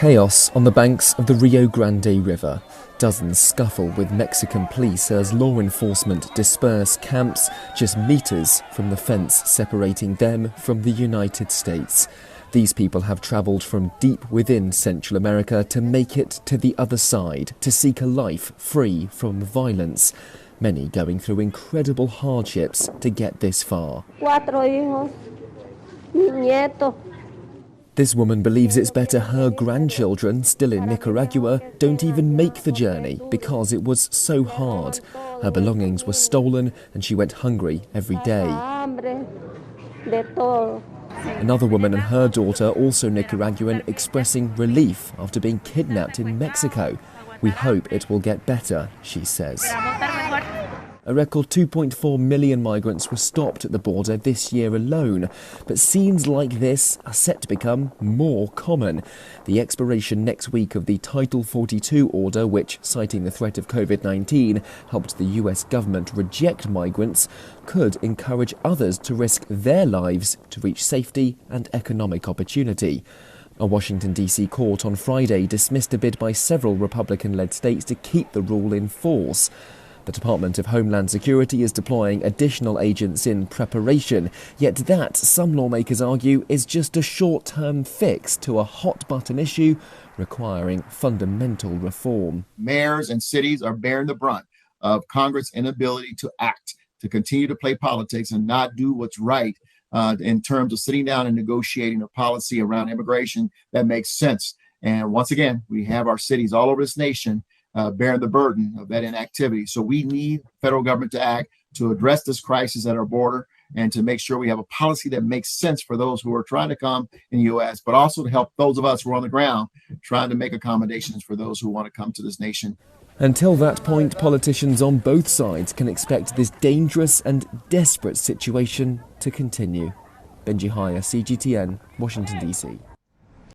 Chaos on the banks of the Rio Grande River. Dozens scuffle with Mexican police as law enforcement disperse camps just meters from the fence separating them from the United States. These people have travelled from deep within Central America to make it to the other side, to seek a life free from violence. Many going through incredible hardships to get this far. 4 hijos, mi nieto. This woman believes it's better her grandchildren, still in Nicaragua, don't even make the journey because it was so hard. Her belongings were stolen and she went hungry every day. Another woman and her daughter, also Nicaraguan, expressing relief after being kidnapped in Mexico. We hope it will get better, she says. A record 2.4 million migrants were stopped at the border this year alone. But scenes like this are set to become more common. The expiration next week of the Title 42 order, which, citing the threat of COVID-19, helped the US government reject migrants, could encourage others to risk their lives to reach safety and economic opportunity. A Washington, D.C. court on Friday dismissed a bid by several Republican-led states to keep the rule in force. The Department of Homeland Security is deploying additional agents in preparation, yet that, some lawmakers argue, is just a short-term fix to a hot-button issue requiring fundamental reform. Mayors and cities are bearing the brunt of Congress' inability to act, to continue to play politics and not do what's right in terms of sitting down and negotiating a policy around immigration that makes sense. And once again, we have our cities all over this nation bearing the burden of that inactivity. So we need federal government to act to address this crisis at our border and to make sure we have a policy that makes sense for those who are trying to come in the U.S., but also to help those of us who are on the ground trying to make accommodations for those who want to come to this nation. Until that point, politicians on both sides can expect this dangerous and desperate situation to continue. Benji Hyer, CGTN, Washington, D.C.